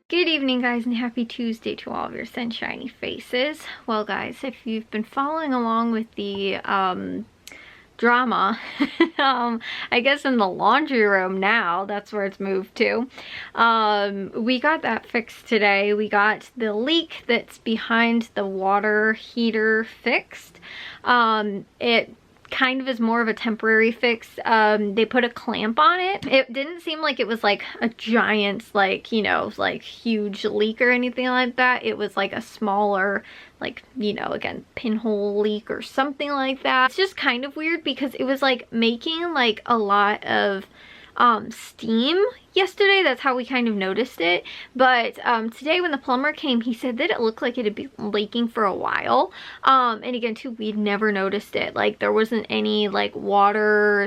Good evening, guys, and happy Tuesday to all of your sunshiny faces. Well, guys, if you've been following along with the drama, I guess in the laundry room now, that's where it's moved to. We got that fixed today. We got the leak that's behind the water heater fixed. It kind of is more of a temporary fix. They put a clamp on it. It didn't seem like it was like a giant, like, you know, like huge leak or anything like that. It was like a smaller, like, you know, again, pinhole leak or something like that. It's just kind of weird because it was like making like a lot of steam yesterday. That's how we kind of noticed it. But today when the plumber came, he said that it looked like it had been leaking for a while. And again, too, we'd never noticed it. Like, there wasn't any like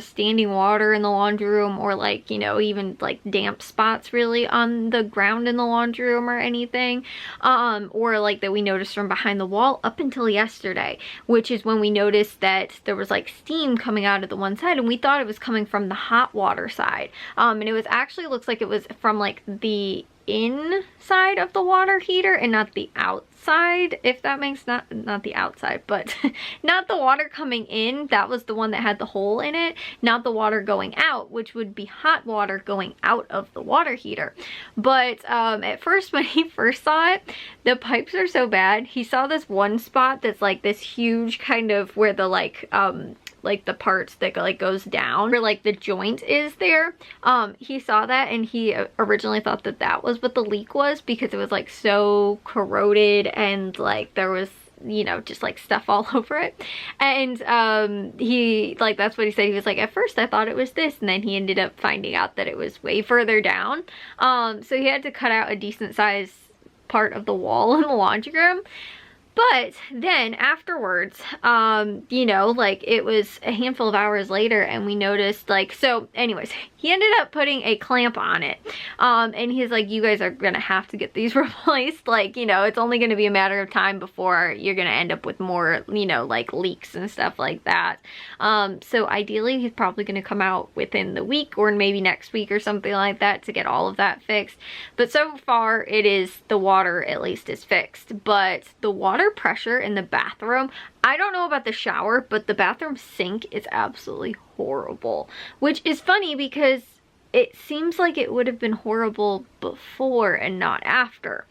standing water in the laundry room, or like, you know, even like damp spots really on the ground in the laundry room or anything. Or like that we noticed from behind the wall up until yesterday, which is when we noticed that there was like steam coming out of the one side, and we thought it was coming from the hot water side. And it was actually, looks like it was from like the inside of the water heater and not the outside, if that makes not the outside, but not the water coming in. That was the one that had the hole in it, not the water going out, which would be hot water going out of the water heater. But at first, when he first saw it, the pipes are so bad. He saw this one spot that's like this huge kind of where the like the parts that like goes down, where like the joint is there. He saw that, and he originally thought that that was what the leak was, because it was like so corroded and like there was, you know, just like stuff all over it. And he, like, that's what he said. He was like, at first I thought it was this, and then he ended up finding out that it was way further down. So he had to cut out a decent sized part of the wall in the laundry room. But then afterwards, you know, like it was a handful of hours later, and we noticed, like, so anyways, he ended up putting a clamp on it. And he's like, you guys are gonna have to get these replaced. Like, you know, it's only gonna be a matter of time before you're gonna end up with more, you know, like leaks and stuff like that. So ideally he's probably gonna come out within the week, or maybe next week or something like that, to get all of that fixed. But so far it is, the water at least is fixed. But the water pressure in the bathroom, I don't know about the shower, but the bathroom sink is absolutely horrible, which is funny because it seems like it would have been horrible before and not after,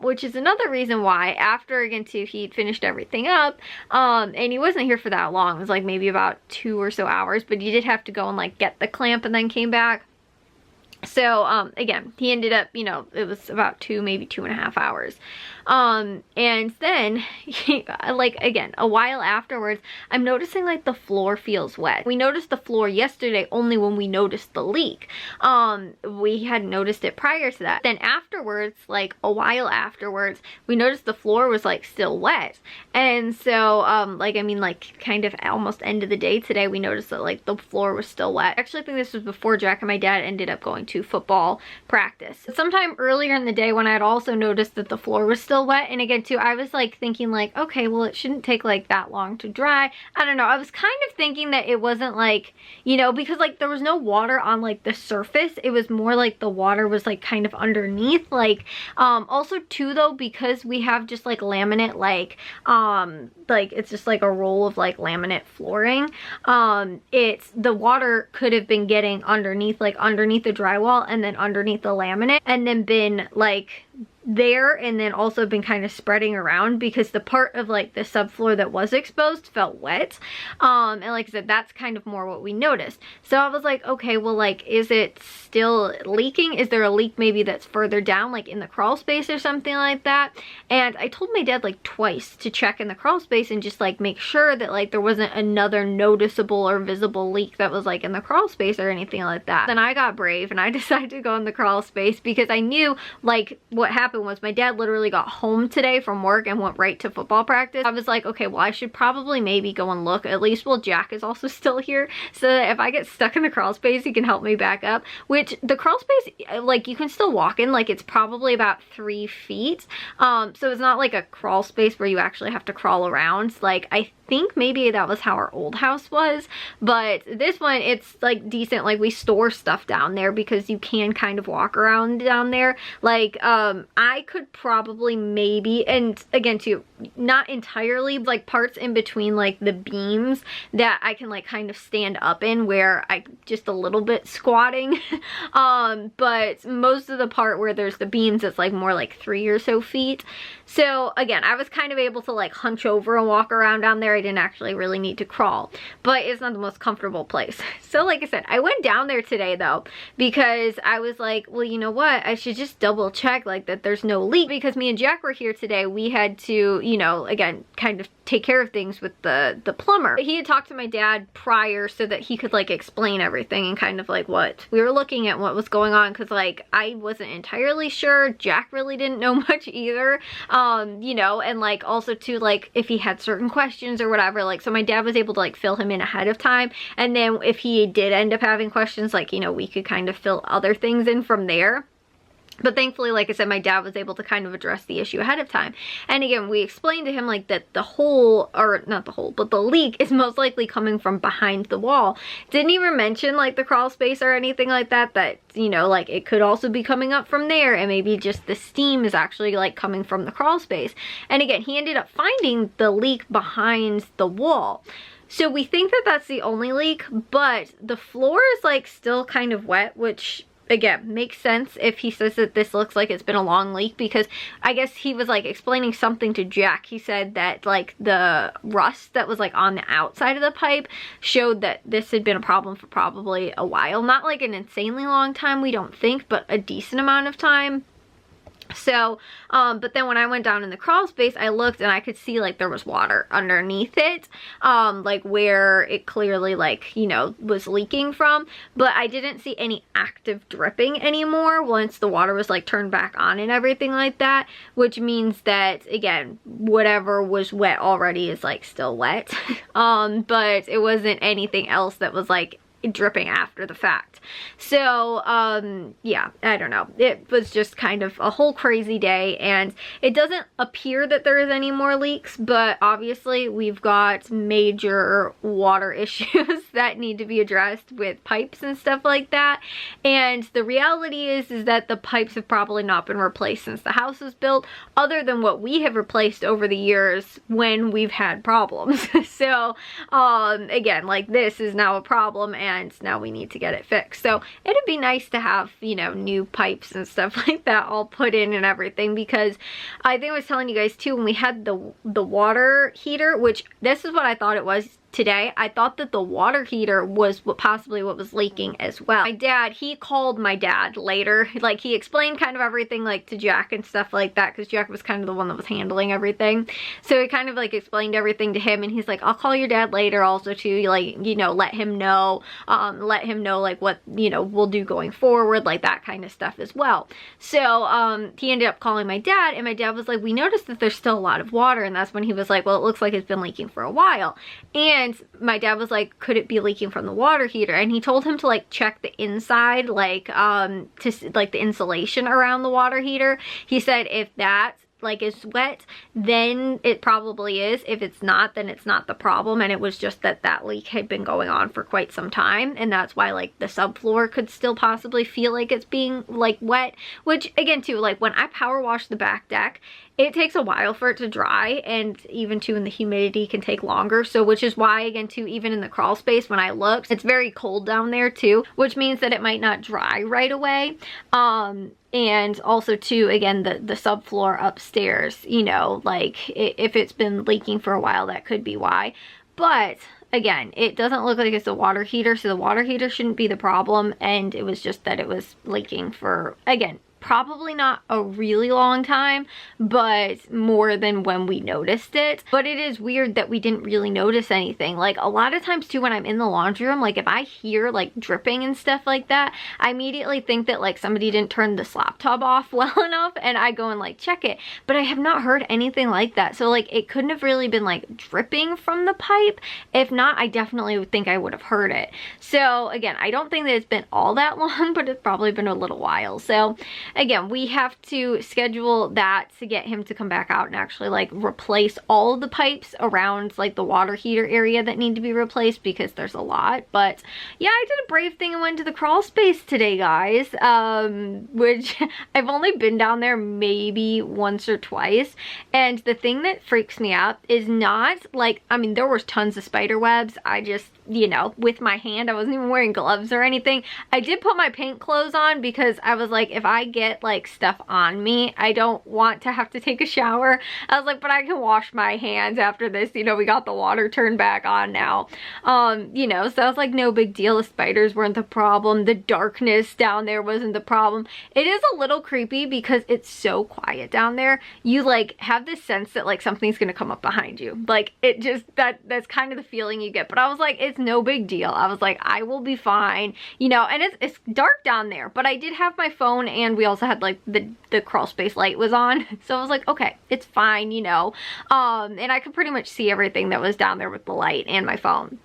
which is another reason why after, again, too, he'd finished everything up, and he wasn't here for that long. It was like maybe about 2 or so hours, but he did have to go and like get the clamp and then came back. So, again, he ended up, you know, it was about 2, maybe 2.5 hours. And then, like, again, a while afterwards, I'm noticing, like, the floor feels wet. We noticed the floor yesterday only when we noticed the leak. We hadn't noticed it prior to that. Then afterwards, like, a while afterwards, we noticed the floor was, like, still wet. And so, like, I mean, like, kind of almost end of the day today, we noticed that, like, the floor was still wet. I actually think this was before Jack and my dad ended up going to football practice. Sometime earlier in the day, when I had also noticed that the floor was still wet, and again too, I was like thinking like, okay, well, it shouldn't take like that long to dry. I don't know, I was kind of thinking that it wasn't like, you know, because like there was no water on like the surface, it was more like the water was like kind of underneath. Like also too though, because we have just like laminate, like it's just like a roll of like laminate flooring, it's, the water could have been getting underneath, like underneath the drywall and then underneath the laminate, and then been like there, and then also been kind of spreading around, because the part of like the subfloor that was exposed felt wet. And like I said, that's kind of more what we noticed. So I was like, okay, well, like, is it still leaking? Is there a leak maybe that's further down, like in the crawl space or something like that? And I told my dad like twice to check in the crawl space and just like make sure that like there wasn't another noticeable or visible leak that was like in the crawl space or anything like that. Then I got brave and I decided to go in the crawl space, because I knew like what happened happened was my dad literally got home today from work and went right to football practice. I was like, okay, well, I should probably maybe go and look, at least while Jack is also still here, so that if I get stuck in the crawl space, he can help me back up. Which the crawl space, like, you can still walk in, like, it's probably about 3 feet. So it's not like a crawl space where you actually have to crawl around. Like, I think maybe that was how our old house was, but this one, it's like decent. Like, we store stuff down there because you can kind of walk around down there. Like, I could probably maybe, and again too, not entirely, like parts in between like the beams that I can like kind of stand up in where I just a little bit squatting. But most of the part where there's the beams, it's like more like 3 or so feet. So again, I was kind of able to like hunch over and walk around down there. I didn't actually really need to crawl, but it's not the most comfortable place. So like I said, I went down there today though, because I was like, well, you know what? I should just double check like that there's no leak, because me and Jack were here today. We had to, you know, again, kind of take care of things with the plumber. He had talked to my dad prior so that he could like explain everything and kind of like what we were looking at, what was going on, because like I wasn't entirely sure. Jack really didn't know much either. You know, and like also too, like if he had certain questions or whatever, like, so my dad was able to like fill him in ahead of time, and then if he did end up having questions, like, you know, we could kind of fill other things in from there. But thankfully, like I said, my dad was able to kind of address the issue ahead of time. And again, we explained to him like that the hole, or not the hole, but the leak is most likely coming from behind the wall. Didn't even mention like the crawl space or anything like that, that, you know, like it could also be coming up from there, and maybe just the steam is actually like coming from the crawl space. And again, he ended up finding the leak behind the wall. So we think that that's the only leak, but the floor is like still kind of wet, which again makes sense if he says that this looks like it's been a long leak, because I guess he was like explaining something to Jack. He said that like the rust that was like on the outside of the pipe showed that this had been a problem for probably a while. Not like an insanely long time, we don't think, but a decent amount of time. So, but then when I went down in the crawl space, I looked and I could see like there was water underneath it, like where it clearly like, you know, was leaking from, but I didn't see any active dripping anymore once the water was like turned back on and everything like that, which means that again, whatever was wet already is like still wet. But it wasn't anything else that was like dripping after the fact. So yeah, I don't know, it was just kind of a whole crazy day, and it doesn't appear that there is any more leaks, but obviously we've got major water issues that need to be addressed with pipes and stuff like that. And the reality is that the pipes have probably not been replaced since the house was built, other than what we have replaced over the years when we've had problems. So again, like this is now a problem, and now we need to get it fixed. So it'd be nice to have, you know, new pipes and stuff like that all put in and everything, because I think I was telling you guys too, when we had the water heater, which this is what I thought it was today, I thought that the water heater was possibly what was leaking as well. My dad, he called my dad later, like he explained kind of everything like to Jack and stuff like that, because Jack was kind of the one that was handling everything. So he kind of like explained everything to him, and he's like, I'll call your dad later also to like, you know, let him know like what, you know, we'll do going forward, like that kind of stuff as well. So he ended up calling my dad, and my dad was like, we noticed that there's still a lot of water, and that's when he was like, well, it looks like it's been leaking for a while. And my dad was like, could it be leaking from the water heater? And he told him to like check the inside, like to like the insulation around the water heater. He said if that like is wet, then it probably is. If it's not, then it's not the problem, and it was just that that leak had been going on for quite some time, and that's why like the subfloor could still possibly feel like it's being like wet. Which again too, like when I power wash the back deck, it takes a while for it to dry, and even too in the humidity can take longer. So which is why again too, even in the crawl space when I looked, it's very cold down there too, which means that it might not dry right away. And also too, again, the subfloor upstairs, you know, like if it's been leaking for a while, that could be why. But again, it doesn't look like it's a water heater, so the water heater shouldn't be the problem, and it was just that it was leaking for, again, probably not a really long time, but more than when we noticed it. But it is weird that we didn't really notice anything. Like a lot of times too, when I'm in the laundry room, like if I hear like dripping and stuff like that, I immediately think that like somebody didn't turn the slop tub off well enough, and I go and like check it. But I have not heard anything like that. So like it couldn't have really been like dripping from the pipe. If not, I definitely would think I would have heard it. So again, I don't think that it's been all that long, but it's probably been a little while. So again, we have to schedule that to get him to come back out and actually like replace all of the pipes around like the water heater area that need to be replaced, because there's a lot. But yeah, I did a brave thing and went to the crawl space today, guys, which I've only been down there maybe once or twice. And the thing that freaks me out is not like, I mean, there was tons of spider webs. I just, you know, with my hand, I wasn't even wearing gloves or anything. I did put my paint clothes on because I was like, if I get like stuff on me, I don't want to have to take a shower. I was like, but I can wash my hands after this. You know, we got the water turned back on now. You know, so I was like, no big deal. The spiders weren't the problem. The darkness down there wasn't the problem. It is a little creepy because it's so quiet down there. You like have this sense that like something's gonna come up behind you. Like it just, that's kind of the feeling you get. But I was like, it's no big deal. I was like, I will be fine, you know. And it's dark down there, but I did have my phone, and we also had like the crawl space light was on, so I was like, okay, it's fine, you know. And I could pretty much see everything that was down there with the light and my phone.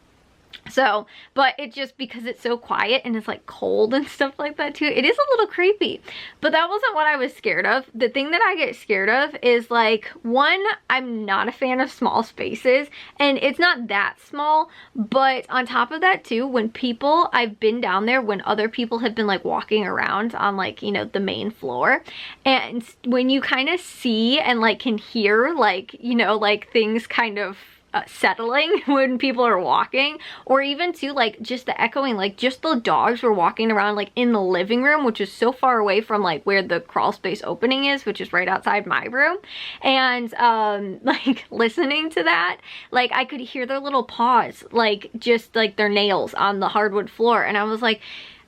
So, but it just, because it's so quiet and it's like cold and stuff like that too, it is a little creepy. But that wasn't what I was scared of. The thing that I get scared of is like, one, I'm not a fan of small spaces, and it's not that small, but on top of that too, when people, I've been down there when other people have been like walking around on like, you know, the main floor, and when you kind of see and like can hear like, you know, like things kind of settling when people are walking, or even too like just the echoing, like just the dogs were walking around like in the living room, which is so far away from like where the crawl space opening is, which is right outside my room. And like listening to that, like I could hear their little paws, like just like their nails on the hardwood floor, and I was like,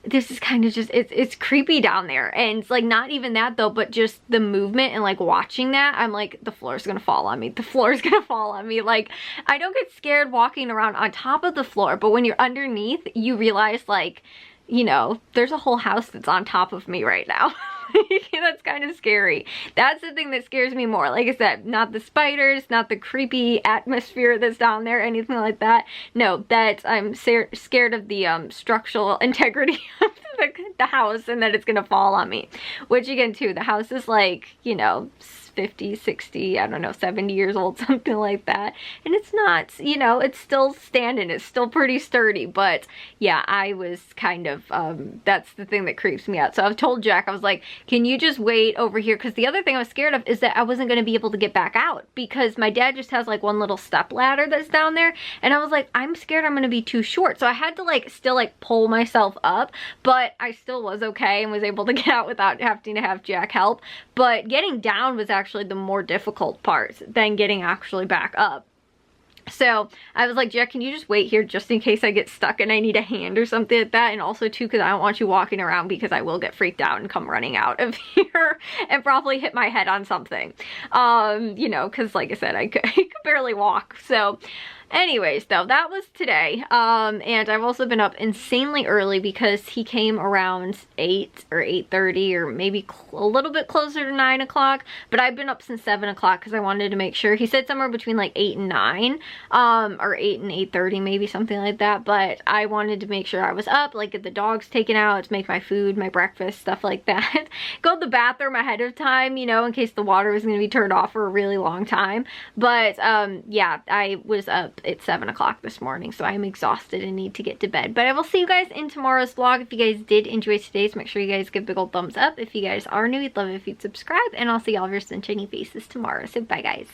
this is kind of just, it's creepy down there. And it's like not even that though, but just the movement and like watching that, I'm like, the floor is gonna fall on me. The floor is gonna fall on me. Like I don't get scared walking around on top of the floor, but when you're underneath, you realize like, you know, there's a whole house that's on top of me right now. That's kind of scary. That's the thing that scares me more. Like I said, not the spiders, not the creepy atmosphere that's down there, anything like that. No, that I'm scared of the structural integrity of the house, and that it's gonna fall on me. Which again too, the house is like, you know, 50, 60, I don't know, 70 years old, something like that. And it's not, you know, it's still standing, it's still pretty sturdy. But yeah, I was kind of, that's the thing that creeps me out. So I've told Jack, I was like, can you just wait over here? Because the other thing I was scared of is that I wasn't going to be able to get back out, because my dad just has like one little step ladder that's down there. And I was like, I'm scared I'm going to be too short. So I had to like still like pull myself up, but I still was okay and was able to get out without having to have Jack help. But getting down was actually the more difficult part than getting actually back up. So I was like, Jack, can you just wait here just in case I get stuck and I need a hand or something like that? And also too, because I don't want you walking around, because I will get freaked out and come running out of here and probably hit my head on something. You know, because like I said, I could barely walk. So anyways, though, that was today. And I've also been up insanely early because he came around 8 or 8:30, or maybe a little bit closer to 9 o'clock. But I've been up since 7 o'clock because I wanted to make sure. He said somewhere between like 8 and 9, or 8 and 8:30, maybe something like that. But I wanted to make sure I was up, like get the dogs taken out, to make my food, my breakfast, stuff like that. Go to the bathroom ahead of time, you know, in case the water was going to be turned off for a really long time. But yeah, I was up at 7 o'clock this morning, so I'm exhausted and need to get to bed. But I will see you guys in tomorrow's vlog. If you guys did enjoy today's, make sure you guys give a big old thumbs up. If you guys are new, we'd love it if you'd subscribe, and I'll see all of your sunshiny faces tomorrow. So bye guys.